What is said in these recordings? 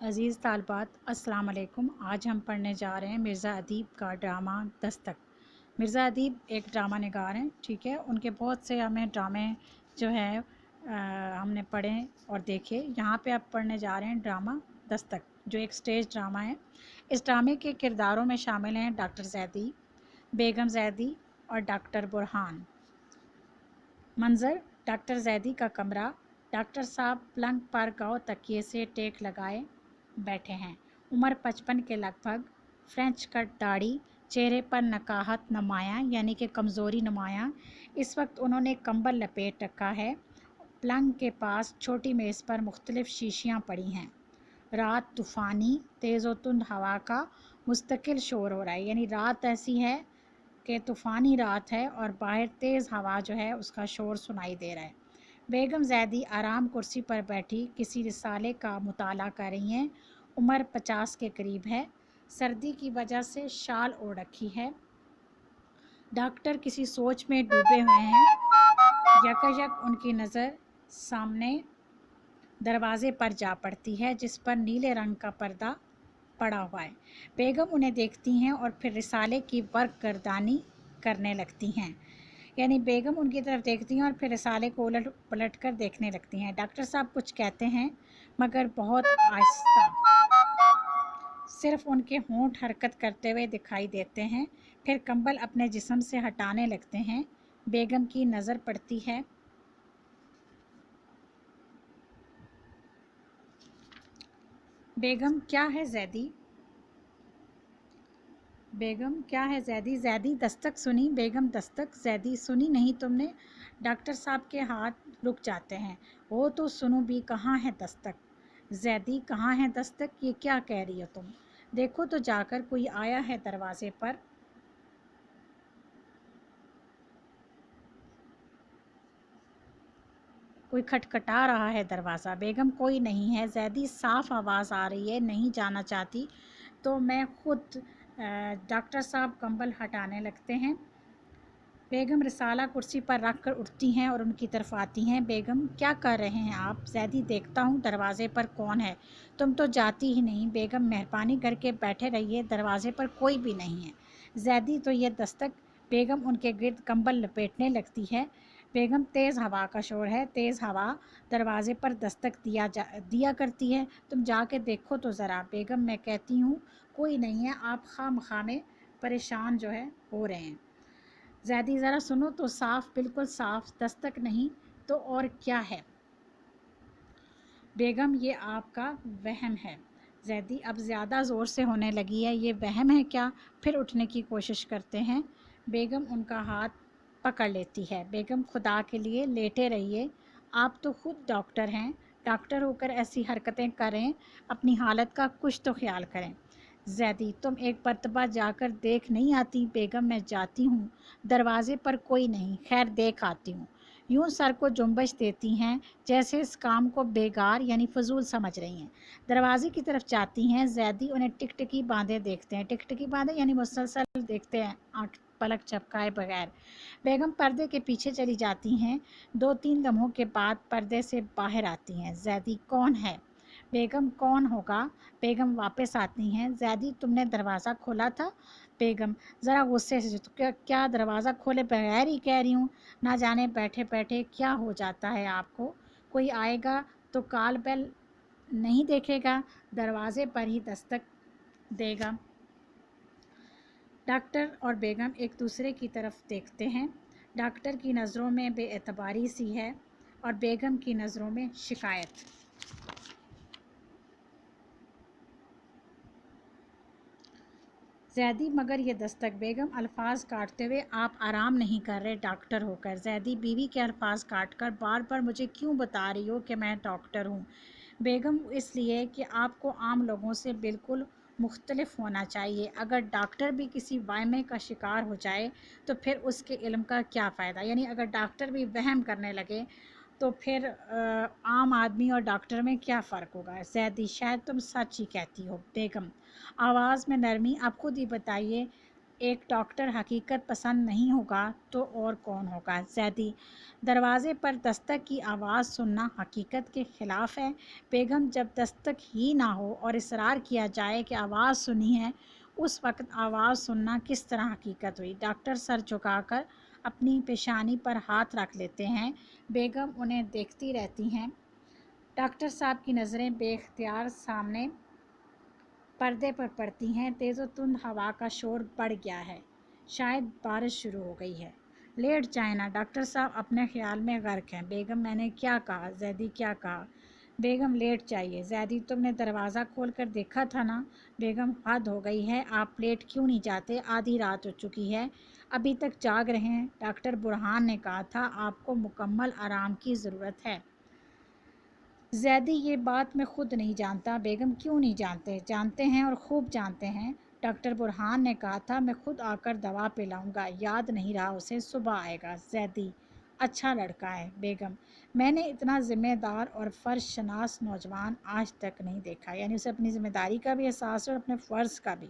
عزیز طالبات السلام علیکم۔ آج ہم پڑھنے جا رہے ہیں مرزا ادیب کا ڈرامہ دستک۔ مرزا ادیب ایک ڈرامہ نگار ہیں، ٹھیک ہے۔ ان کے بہت سے ہمیں ڈرامے جو ہے ہم نے پڑھے اور دیکھے۔ یہاں پہ اب پڑھنے جا رہے ہیں ڈرامہ دستک، جو ایک سٹیج ڈرامہ ہے۔ اس ڈرامے کے کرداروں میں شامل ہیں ڈاکٹر زیدی، بیگم زیدی اور ڈاکٹر برہان۔ منظر: ڈاکٹر زیدی کا کمرہ۔ ڈاکٹر صاحب پلنگ پر گاؤ تکیے سے ٹیک لگائے بیٹھے ہیں۔ عمر 55 کے لگ بھگ، فرینچ کٹ داڑھی، چہرے پر نکاہت نمایاں یعنی کہ کمزوری نمایاں۔ اس وقت انہوں نے کمبل لپیٹ رکھا ہے۔ پلنگ کے پاس چھوٹی میز پر مختلف شیشیاں پڑی ہیں۔ رات طوفانی، تیز و تند ہوا کا مستقل شور ہو رہا ہے، یعنی رات ایسی ہے کہ طوفانی رات ہے اور باہر تیز ہوا جو ہے اس کا شور سنائی دے رہا ہے۔ بیگم زیدی آرام کرسی پر بیٹھی کسی رسالے کا مطالعہ کر رہی ہیں۔ عمر 50 کے قریب ہے، سردی کی وجہ سے شال اوڑھ رکھی ہے۔ ڈاکٹر کسی سوچ میں ڈوبے ہوئے ہیں۔ یکایک ان کی نظر سامنے دروازے پر جا پڑتی ہے جس پر نیلے رنگ کا پردہ پڑا ہوا ہے۔ بیگم انہیں دیکھتی ہیں اور پھر رسالے کی ورق گردانی کرنے لگتی ہیں، یعنی بیگم ان کی طرف دیکھتی ہیں اور پھر رسالے کو الٹ پلٹ کر دیکھنے لگتی ہیں۔ ڈاکٹر صاحب کچھ کہتے ہیں مگر بہت آہستہ، صرف ان کے ہونٹ حرکت کرتے ہوئے دکھائی دیتے ہیں۔ پھر کمبل اپنے جسم سے ہٹانے لگتے ہیں۔ بیگم کی نظر پڑتی ہے بیگم کیا ہے زیدی؟ بیگم کیا ہے زیدی؟ زیدی دستک سنی؟ بیگم دستک؟ زیدی سنی نہیں تم نے؟ ڈاکٹر صاحب کے ہاتھ رک جاتے ہیں۔ وہ تو سنوں بھی، کہاں ہے دستک؟ زیدی کہاں ہے دستک؟ یہ کیا کہہ رہی ہو تم؟ دیکھو تو جا کر، کوئی آیا ہے دروازے پر۔ کوئی کھٹکھٹا رہا ہے دروازہ۔ بیگم کوئی نہیں ہے۔ زیدی صاف آواز آ رہی ہے، نہیں جانا چاہتی تو میں خود۔ ڈاکٹر صاحب کمبل ہٹانے لگتے ہیں۔ بیگم رسالہ کرسی پر رکھ کر اٹھتی ہیں اور ان کی طرف آتی ہیں۔ بیگم کیا کر رہے ہیں آپ؟ زیدی دیکھتا ہوں دروازے پر کون ہے، تم تو جاتی ہی نہیں۔ بیگم مہربانی کر کے بیٹھے رہیے، دروازے پر کوئی بھی نہیں ہے۔ زیدی تو یہ دستک۔ بیگم ان کے گرد کمبل لپیٹنے لگتی ہے۔ بیگم تیز ہوا کا شور ہے، تیز ہوا دروازے پر دستک دیا کرتی ہے، تم جا کے دیکھو تو ذرا۔ بیگم میں کہتی ہوں کوئی نہیں ہے، آپ خواہ مخواہ میں پریشان جو ہے ہو رہے ہیں۔ زیدی ذرا سنو تو، صاف، بالکل صاف دستک نہیں تو اور کیا ہے؟ بیگم یہ آپ کا وہم ہے۔ زیدی اب زیادہ زور سے ہونے لگی ہے، یہ وہم ہے کیا؟ پھر اٹھنے کی کوشش کرتے ہیں۔ بیگم ان کا ہاتھ پکڑ لیتی ہے۔ بیگم خدا کے لیے لیٹے رہیے، آپ تو خود ڈاکٹر ہیں، ڈاکٹر ہو کر ایسی حرکتیں کریں، اپنی حالت کا کچھ تو خیال کریں۔ زیدی تم ایک مرتبہ جا کر دیکھ نہیں آتی؟ بیگم میں جاتی ہوں، دروازے پر کوئی نہیں، خیر دیکھ آتی ہوں۔ یوں سر کو جنبش دیتی ہیں جیسے اس کام کو بیگار یعنی فضول سمجھ رہی ہیں۔ دروازے کی طرف جاتی ہیں۔ زیدی انہیں ٹکٹکی باندھے دیکھتے ہیں۔ ٹکٹکی باندھے یعنی مسلسل دیکھتے ہیں، آنکھ پلک جھپکائے بغیر۔ بیگم پردے کے پیچھے چلی جاتی ہیں۔ 2-3 لمحوں کے بعد پردے سے باہر آتی ہیں۔ زیدی کون ہے؟ بیگم کون ہوگا؟ بیگم واپس آتی ہیں۔ زیدی تم نے دروازہ کھولا تھا؟ بیگم ذرا غصے سے، کیا دروازہ کھولے بغیر ہی کہہ رہی ہوں؟ نہ جانے بیٹھے بیٹھے کیا ہو جاتا ہے آپ کو؟ کوئی آئے گا تو کال بیل نہیں دیکھے گا، دروازے پر ہی دستک دے گا۔ ڈاکٹر اور بیگم ایک دوسرے کی طرف دیکھتے ہیں۔ ڈاکٹر کی نظروں میں بے اعتباری سی ہے اور بیگم کی نظروں میں شکایت۔ زیدی مگر یہ دستک؟ بیگم الفاظ کاٹتے ہوئے، آپ آرام نہیں کر رہے ڈاکٹر ہو کر؟ زیدی بیوی کے الفاظ کاٹ کر، بار بار مجھے کیوں بتا رہی ہو کہ میں ڈاکٹر ہوں؟ بیگم اس لیے کہ آپ کو عام لوگوں سے بالکل مختلف ہونا چاہیے۔ اگر ڈاکٹر بھی کسی وہمے کا شکار ہو جائے تو پھر اس کے علم کا کیا فائدہ؟ یعنی اگر ڈاکٹر بھی وہم کرنے لگے تو پھر عام آدمی اور ڈاکٹر میں کیا فرق ہوگا؟ زیدی شاید تم سچ ہی کہتی ہو۔ بیگم آواز میں نرمی، آپ خود ہی بتائیے ایک ڈاکٹر حقیقت پسند نہیں ہوگا تو اور کون ہوگا؟ زیدی: دروازے پر دستک کی آواز سننا حقیقت کے خلاف ہے۔ بیگم: جب دستک ہی نہ ہو اور اصرار کیا جائے کہ آواز سنی ہے، اس وقت آواز سننا کس طرح حقیقت ہوئی؟ ڈاکٹر سر جھکا کر اپنی پیشانی پر ہاتھ رکھ لیتے ہیں۔ بیگم انہیں دیکھتی رہتی ہیں۔ ڈاکٹر صاحب کی نظریں بے اختیار سامنے پردے پر پڑتی ہیں۔ تیز و تند ہوا کا شور بڑھ گیا ہے، شاید بارش شروع ہو گئی ہے۔ لیٹ جائیں نا، ڈاکٹر صاحب اپنے خیال میں غرق ہیں۔ بیگم: میں نے کیا کہا؟ زیدی: کیا کہا؟ بیگم: لیٹ جائیے۔ زیدی: تم نے دروازہ کھول کر دیکھا تھا نا؟ بیگم: حد ہو گئی ہے، آپ لیٹ کیوں نہیں جاتے؟ آدھی رات ہو چکی ہے، ابھی تک جاگ رہے ہیں۔ ڈاکٹر برہان نے کہا تھا آپ کو مکمل آرام کی ضرورت ہے۔ زیدی: یہ بات میں خود نہیں جانتا۔ بیگم: کیوں نہیں جانتے؟ جانتے ہیں اور خوب جانتے ہیں۔ ڈاکٹر برہان نے کہا تھا میں خود آ کر دوا پلاؤں گا، یاد نہیں رہا اسے، صبح آئے گا۔ زیدی: اچھا لڑکا ہے۔ بیگم: میں نے اتنا ذمہ دار اور فرض شناس نوجوان آج تک نہیں دیکھا، یعنی اسے اپنی ذمہ داری کا بھی احساس ہے اور اپنے فرض کا بھی،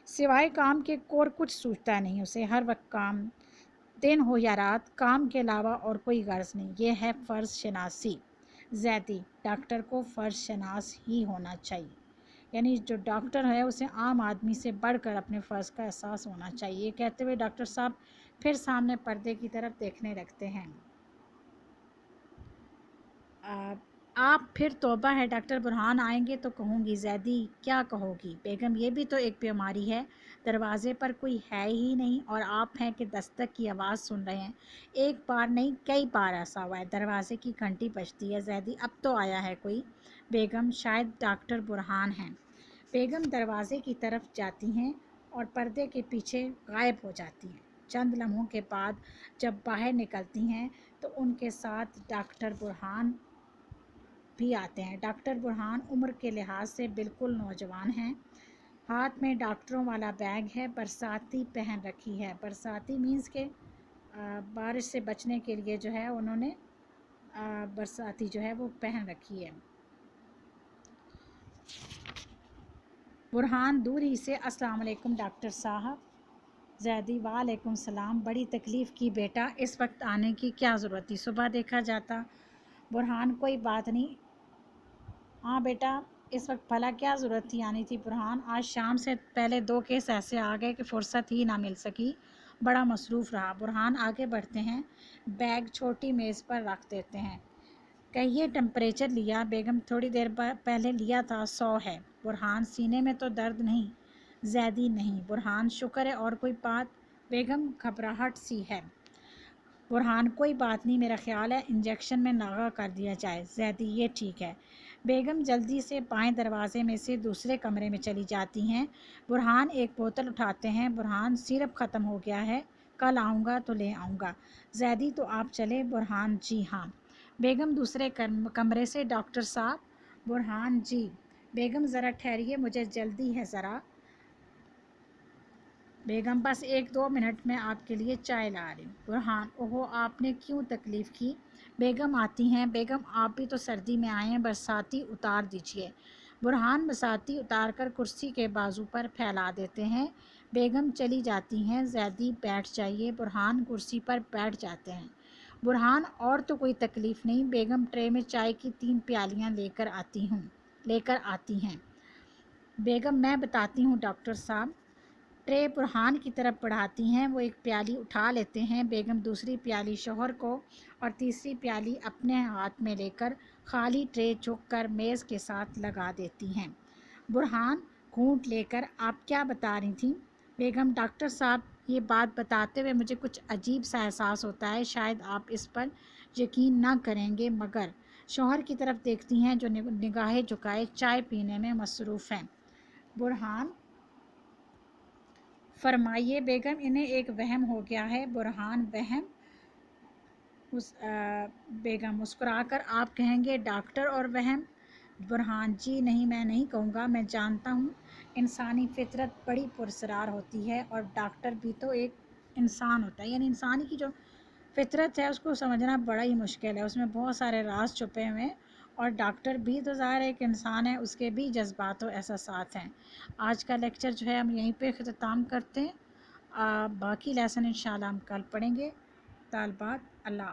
سوائے کام کے اور کچھ سوچتا نہیں اسے، ہر وقت کام، دن ہو یا رات، کام کے علاوہ اور کوئی غرض نہیں، یہ ہے فرض شناسی۔ زیدی: ڈاکٹر کو فرض شناس ہی ہونا چاہیے، یعنی جو ڈاکٹر ہے اسے عام آدمی سے بڑھ کر اپنے فرض کا احساس ہونا چاہیے۔ کہتے ہوئے ڈاکٹر صاحب پھر سامنے پردے کی طرف دیکھنے لگتے ہیں۔ آپ پھر توبہ ہے، ڈاکٹر برہان آئیں گے تو کہوں گی۔ زیدی: کیا کہو گی؟ بیگم: یہ بھی تو ایک بیماری ہے، دروازے پر کوئی ہے ہی نہیں اور آپ ہیں کہ دستک کی آواز سن رہے ہیں، ایک بار نہیں کئی بار ایسا ہوا ہے۔ دروازے کی گھنٹی بجتی ہے۔ زیدی: اب تو آیا ہے کوئی۔ بیگم: شاید ڈاکٹر برہان ہیں۔ بیگم دروازے کی طرف جاتی ہیں اور پردے کے پیچھے غائب ہو جاتی ہیں۔ چند لمحوں کے بعد جب باہر نکلتی ہیں تو ان کے ساتھ ڈاکٹر برہان بھی آتے ہیں۔ ڈاکٹر برہان عمر کے لحاظ سے بالکل نوجوان ہیں، ہاتھ میں ڈاکٹروں والا بیگ ہے، برساتی پہن رکھی ہے۔ برساتی مینز کہ بارش سے بچنے کے لیے جو ہے انہوں نے برساتی جو ہے وہ پہن رکھی ہے۔ برہان دور ہی سے: السلام علیکم ڈاکٹر صاحب۔ زیدی: وعلیکم السلام، بڑی تکلیف کی بیٹا، اس وقت آنے کی کیا ضرورت تھی، صبح دیکھا جاتا۔ برہان: کوئی بات نہیں، ہاں بیٹا، اس وقت بھلا کیا ضرورت تھی آنی تھی۔ برہان: آج شام سے پہلے 2 کیس ایسے آ گئے کہ فرصت ہی نہ مل سکی، بڑا مصروف رہا۔ برہان آگے بڑھتے ہیں، بیگ چھوٹی میز پر رکھ دیتے ہیں۔ کہیے ٹمپریچر لیا؟ بیگم: تھوڑی دیر پہلے لیا تھا، 100 ہے۔ برہان: سینے میں تو درد نہیں؟ زیدی: نہیں۔ برہان: شکر ہے، اور کوئی بات؟ بیگم: گھبراہٹ سی ہے۔ برہان: کوئی بات نہیں، میرا خیال ہے انجیکشن میں ناغہ کر دیا جائے۔ زیدی: یہ ٹھیک ہے۔ بیگم جلدی سے بائیں دروازے میں سے دوسرے کمرے میں چلی جاتی ہیں۔ برہان ایک بوتل اٹھاتے ہیں۔ برہان: سیرپ ختم ہو گیا ہے، کل آؤں گا تو لے آؤں گا۔ زیدی: تو آپ چلے؟ برہان: جی ہاں۔ بیگم دوسرے کمرے سے: ڈاکٹر صاحب۔ برہان: جی۔ بیگم ذرا ٹھہریے، مجھے جلدی ہے ذرا۔ بیگم: بس 1-2 منٹ میں آپ کے لیے چائے لا رہی ہوں۔ برہان: اوہو، آپ نے کیوں تکلیف کی؟ بیگم آتی ہیں۔ بیگم: آپ بھی تو سردی میں آئے ہیں، برساتی اتار دیجیے۔ برہان برساتی اتار کر کرسی کے بازو پر پھیلا دیتے ہیں۔ بیگم چلی جاتی ہیں۔ زیدی: بیٹھ جائیے۔ برہان کرسی پر بیٹھ جاتے ہیں۔ برہان: اور تو کوئی تکلیف نہیں؟ بیگم ٹرے میں چائے کی 3 پیالیاں لے کر آتی ہیں۔ بیگم: میں بتاتی ہوں ڈاکٹر صاحب۔ ٹرے برہان کی طرف بڑھاتی ہیں، وہ ایک پیالی اٹھا لیتے ہیں۔ بیگم دوسری پیالی شوہر کو اور تیسری پیالی اپنے ہاتھ میں لے کر خالی ٹرے جھک کر میز کے ساتھ لگا دیتی ہیں۔ برہان گھونٹ لے کر: آپ کیا بتا رہی تھیں؟ بیگم: ڈاکٹر صاحب، یہ بات بتاتے ہوئے مجھے کچھ عجیب سا احساس ہوتا ہے، شاید آپ اس پر یقین نہ کریں گے، مگر شوہر کی طرف دیکھتی ہیں جو نگاہیں جھکائے چائے پینے میں مصروف ہیں۔ برہان: فرمائیے۔ بیگم: انہیں ایک وہم ہو گیا ہے۔ برہان: وہم؟ بیگم مسکرا کر: آپ کہیں گے ڈاکٹر اور وہم؟ برہان: جی نہیں، میں نہیں کہوں گا، میں جانتا ہوں انسانی فطرت بڑی پراسرار ہوتی ہے اور ڈاکٹر بھی تو ایک انسان ہوتا ہے، یعنی انسانی کی جو فطرت ہے اس کو سمجھنا بڑا ہی مشکل ہے، اس میں بہت سارے راز چھپے ہوئے ہیں، اور ڈاکٹر بھی تو ظاہر ہے ایک انسان ہے، اس کے بھی جذبات و احساسات ہیں۔ آج کا لیکچر جو ہے ہم یہیں پہ اختتام کرتے ہیں۔ باقی لیسن انشاءاللہ ہم کل پڑھیں گے. طالبات اللہ حافظ.